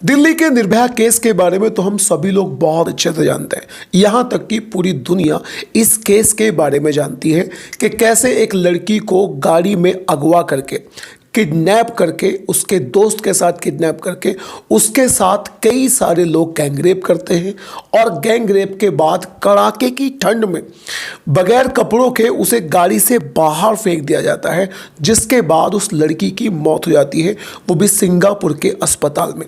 दिल्ली के निर्भया केस के बारे में तो हम सभी लोग बहुत अच्छे से जानते हैं। यहाँ तक कि पूरी दुनिया इस केस के बारे में जानती है कि कैसे एक लड़की को गाड़ी में अगवा करके, किडनैप करके, उसके दोस्त के साथ किडनैप करके उसके साथ कई सारे लोग गैंगरेप करते हैं और गैंगरेप के बाद कड़ाके की ठंड में बगैर कपड़ों के उसे गाड़ी से बाहर फेंक दिया जाता है, जिसके बाद उस लड़की की मौत हो जाती है, वो भी सिंगापुर के अस्पताल में।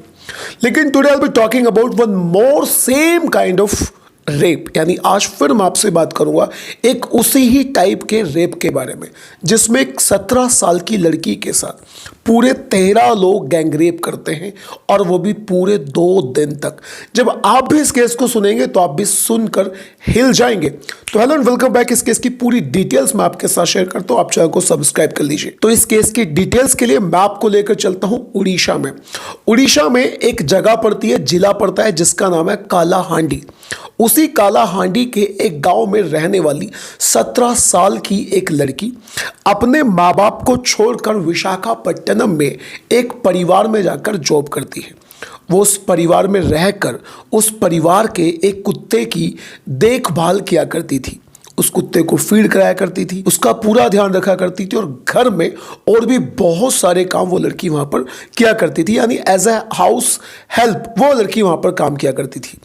लेकिन today I will be talking about one more same kind of rape, यानी आज फिर मैं आपसे बात करूंगा एक उसी ही टाइप के रेप के बारे में, जिसमें एक 17 साल की लड़की के साथ पूरे 13 लोग गैंगरेप करते हैं और वो भी पूरे 2 दिन तक। जब आप भी इस केस को सुनेंगे तो आप भी सुनकर हिल जाएंगे। तो हेलो एंड वेलकम बैक। इस केस की पूरी डिटेल्स मैं आपके साथ शेयर करता हूं, आप चैनल को सब्सक्राइब कर लीजिए। तो इस केस की डिटेल्स के लिए मैं आपको लेकर चलता हूं उड़ीसा में। उड़ीसा में एक जगह पड़ती है, जिला पड़ता है, जिसका नाम है कालाहांडी। उसी कालाहांडी के एक गांव में रहने वाली 17 साल की एक लड़की अपने माँ बाप को छोड़कर विशाखापट्टनम में एक परिवार में जाकर जॉब करती है। वो उस परिवार में रहकर उस परिवार के एक कुत्ते की देखभाल किया करती थी, उस कुत्ते को फीड कराया करती थी, उसका पूरा ध्यान रखा करती थी और घर में और भी बहुत सारे काम वो लड़की वहां पर किया करती थी, यानी एज ए हाउस हेल्प वो लड़की वहां पर काम किया करती थी।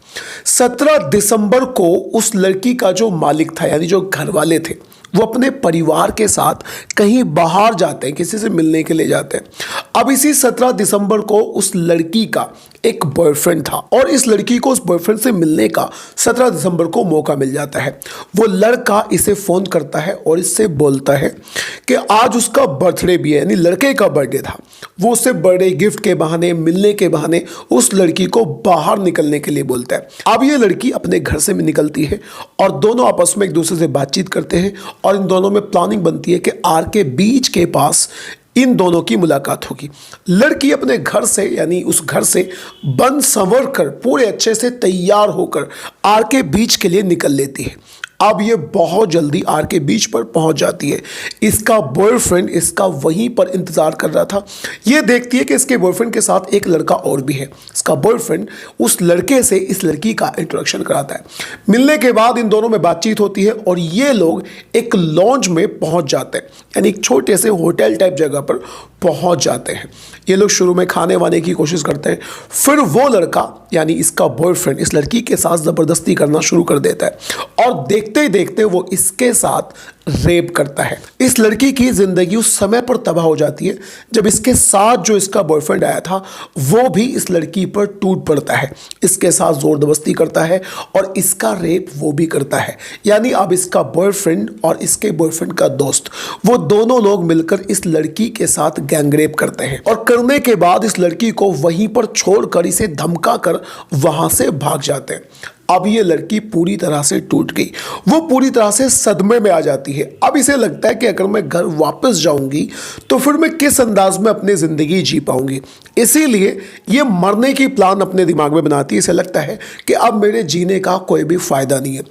17 दिसंबर को उस लड़की का जो मालिक था, यानी जो घर वाले थे, वो अपने परिवार के साथ कहीं बाहर जाते हैं, किसी से मिलने के लिए जाते हैं। अब इसी 17 दिसंबर को उस लड़की का एक बॉयफ्रेंड था और इस लड़की को उस बॉयफ्रेंड से मिलने का 17 दिसंबर को मौका मिल जाता है। वो लड़का इसे फ़ोन करता है और इससे बोलता है कि आज उसका बर्थडे भी है, यानी लड़के का बर्थडे था। वो उससे बर्थडे गिफ्ट के बहाने, मिलने के बहाने उस लड़की को बाहर निकलने के लिए बोलता है। अब ये लड़की अपने घर से निकलती है और दोनों आपस में एक दूसरे से बातचीत करते हैं और इन दोनों में प्लानिंग बनती है कि आर के बीच के पास इन दोनों की मुलाकात होगी। लड़की अपने घर से, यानी उस घर से बन संवर कर पूरे अच्छे से तैयार होकर आर के बीच के लिए निकल लेती है। अब ये बहुत जल्दी आर के बीच पर पहुंच जाती है। इसका बॉयफ्रेंड इसका वहीं पर इंतजार कर रहा था। ये देखती है कि इसके बॉयफ्रेंड के साथ एक लड़का और भी है। इसका बॉयफ्रेंड उस लड़के से इस लड़की का इंट्रोडक्शन कराता है। मिलने के बाद इन दोनों में बातचीत होती है और ये लोग एक लॉन्ज में पहुंच जाते हैं, यानी एक छोटे से होटल टाइप जगह पर पहुंच जाते हैं। ये लोग शुरू में खाने वाने की कोशिश करते हैं, फिर वो लड़का यानी इसका बॉयफ्रेंड इस लड़की के साथ ज़बरदस्ती करना शुरू कर देता है और देखते ही देखते वो इसके साथ रेप करता है। इस लड़की की ज़िंदगी उस समय पर तबाह हो जाती है जब इसके साथ जो इसका बॉयफ्रेंड आया था वो भी इस लड़की पर टूट पड़ता है, इसके साथ ज़ोर ज़बरदस्ती करता है और इसका रेप वो भी करता है। यानी अब इसका बॉयफ्रेंड और इसके बॉयफ्रेंड का दोस्त, वो दोनों लोग मिलकर इस लड़की के साथ गैंगरेप करते हैं और करने के बाद इस लड़की को वहीं पर छोड़कर इसे धमका कर वहां से भाग जाते हैं। अब ये लड़की पूरी तरह से टूट गई, वो पूरी तरह से सदमे में आ जाती है। अब इसे लगता है कि अगर मैं घर वापस जाऊंगी तो फिर मैं किस अंदाज में अपनी ज़िंदगी जी पाऊंगी। इसीलिए ये मरने की प्लान अपने दिमाग में बनाती है। इसे लगता है कि अब मेरे जीने का कोई भी फायदा नहीं है।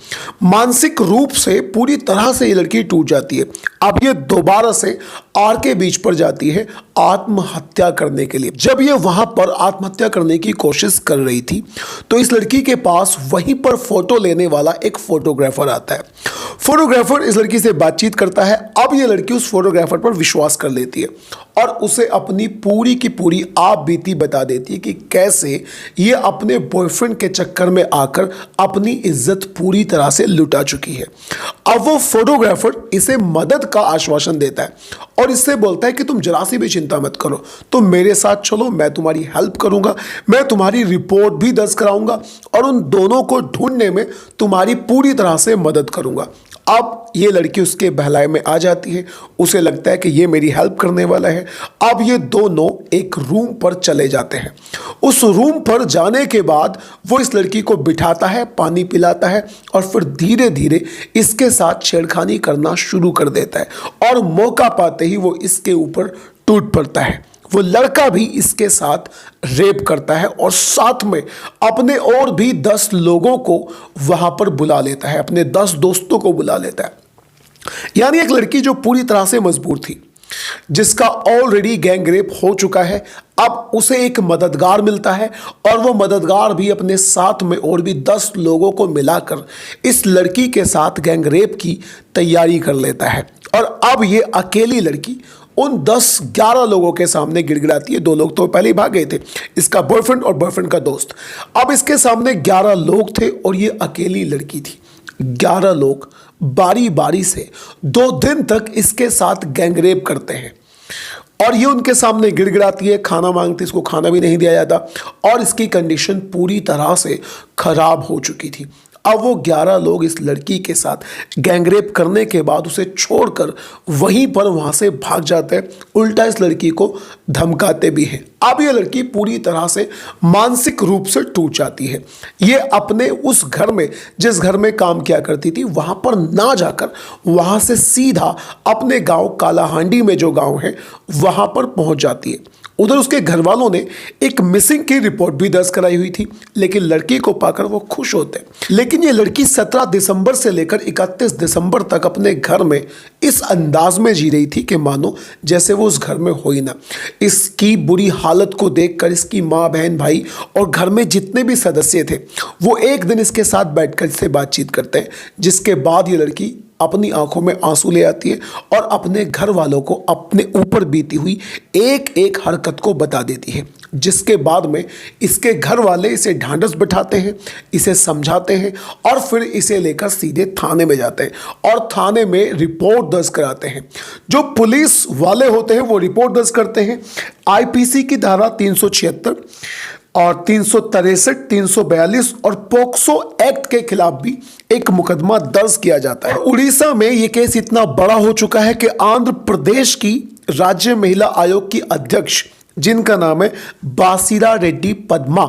मानसिक रूप से पूरी तरह से ये लड़की टूट जाती है। अब ये दोबारा से आर के बीच पर जाती है आत्महत्या करने के लिए। जब ये वहां पर आत्महत्या करने की कोशिश कर रही थी तो इस लड़की के पास वहीं पर फोटो लेने वाला एक फोटोग्राफर आता है। फोटोग्राफर इस लड़की से बातचीत करता है। अब ये लड़की उस फोटोग्राफर पर विश्वास कर लेती है और उसे अपनी पूरी की पूरी आप बीती बता देती है कि कैसे ये अपने बॉयफ्रेंड के चक्कर में आकर अपनी इज्जत पूरी तरह से लुटा चुकी है। अब वो फोटोग्राफर इसे मदद का आश्वासन देता है और इससे बोलता है कि तुम जरा सी भी चिंता मत करो, तुम मेरे साथ चलो, मैं तुम्हारी हेल्प करूंगा, मैं तुम्हारी रिपोर्ट भी दर्ज कराऊंगा और उन दोनों को ढूंढने में तुम्हारी पूरी तरह से मदद करूंगा। अब ये लड़की उसके बहलाए में आ जाती है, उसे लगता है कि ये मेरी हेल्प करने वाला है। अब ये दोनों एक रूम पर चले जाते हैं। उस रूम पर जाने के बाद वो इस लड़की को बिठाता है, पानी पिलाता है और फिर धीरे धीरे इसके साथ छेड़खानी करना शुरू कर देता है और मौका पाते ही वो इसके ऊपर टूट पड़ता है। वो लड़का भी इसके साथ रेप करता है और साथ में अपने और भी 10 लोगों को वहां पर बुला लेता है, अपने 10 दोस्तों को बुला लेता है। यानी एक लड़की जो पूरी तरह से मजबूर थी, जिसका ऑलरेडी गैंग रेप हो चुका है। अब उसे एक मददगार मिलता है और वो मददगार भी अपने साथ में और भी 10 लोगों को मिलाकर इस लड़की के साथ गैंग रेप की तैयारी कर लेता है। और अब ये अकेली लड़की उन 10-11 लोगों के सामने गिड़गिड़ाती है। 2 लोग तो पहले ही भाग गए थे, इसका बॉयफ्रेंड और बॉयफ्रेंड का दोस्त। अब इसके सामने 11 लोग थे और ये अकेली लड़की थी। 11 लोग बारी बारी से 2 दिन तक इसके साथ गैंगरेप करते हैं और ये उनके सामने गिड़गिड़ाती है, खाना मांगती है, इसको खाना भी नहीं दिया जाता और इसकी कंडीशन पूरी तरह से खराब हो चुकी थी। अब वो 11 लोग इस लड़की के साथ गैंगरेप करने के बाद उसे छोड़कर वहीं पर वहां से भाग जाते हैं, उल्टा इस लड़की को धमकाते भी हैं। अब ये लड़की पूरी तरह से मानसिक रूप से टूट जाती है। ये अपने उस घर में, जिस घर में काम किया करती थी, वहां पर ना जाकर वहां से सीधा अपने गांव कालाहांडी में जो गांव है वहां पर पहुंच जाती है। उधर उसके घर वालों ने एक मिसिंग की रिपोर्ट भी दर्ज कराई हुई थी, लेकिन लड़की को पाकर वो खुश होते। लेकिन ये लड़की 17 दिसंबर से लेकर 31 दिसंबर तक अपने घर में इस अंदाज में जी रही थी कि मानो जैसे वो उस घर में हो ही ना। इसकी बुरी हालत को देखकर इसकी माँ, बहन, भाई और घर में जितने भी सदस्य थे वो एक दिन इसके साथ बैठकर इससे बातचीत करते हैं, जिसके बाद ये लड़की अपनी आंखों में आंसू ले आती है और अपने घर वालों को अपने ऊपर बीती हुई एक एक हरकत को बता देती है, जिसके बाद में इसके घर वाले इसे ढांढस बिठाते हैं, इसे समझाते हैं और फिर इसे लेकर सीधे थाने में जाते हैं और थाने में रिपोर्ट दर्ज कराते हैं। जो पुलिस वाले होते हैं वो रिपोर्ट दर्ज करते हैं। आईपीसी की धारा 376 और 363, 342 और पोक्सो एक्ट के खिलाफ भी एक मुकदमा दर्ज किया जाता है। उड़ीसा में यह केस इतना बड़ा हो चुका है कि आंध्र प्रदेश की राज्य महिला आयोग की अध्यक्ष, जिनका नाम है बासिरा रेड्डी पद्मा,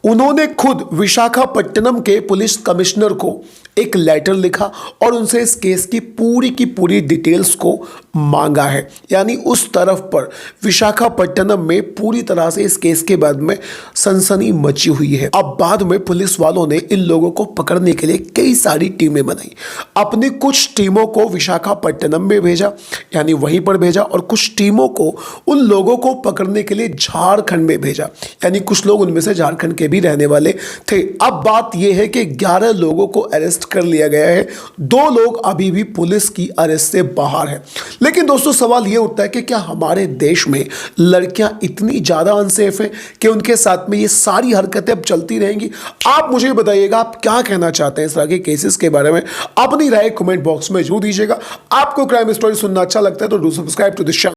उन्होंने खुद विशाखापट्टनम के पुलिस कमिश्नर को एक लेटर लिखा और उनसे इस केस की पूरी डिटेल्स को मांगा है। यानी उस तरफ पर विशाखापट्टनम में पूरी तरह से इस केस के बाद में सनसनी मची हुई है। अब बाद में पुलिस वालों ने इन लोगों को पकड़ने के लिए कई सारी टीमें बनाई। अपनी कुछ टीमों को विशाखापट्टनम में भेजा, यानी वहीं पर भेजा, और कुछ टीमों को उन लोगों को पकड़ने के लिए झारखंड में भेजा, यानी कुछ लोग उनमें से झारखंड के भी रहने वाले थे। अब बात यह है कि 11 लोगों को अरेस्ट कर लिया गया है, 2 लोग अभी भी पुलिस की अरेस्ट से बाहर हैं। लेकिन दोस्तों सवाल यह उठता है कि क्या हमारे देश में लड़कियां इतनी ज्यादा अनसेफ हैं कि उनके साथ में ये सारी हरकतें अब चलती रहेंगी? आप मुझे बताइएगा, आप क्या कहना चाहते हैं इस तरह के केसेस के बारे में? अपनी राय कमेंट बॉक्स में जरूर दीजिएगा। आपको क्राइम स्टोरी सुनना अच्छा लगता है तो do subscribe to this channel.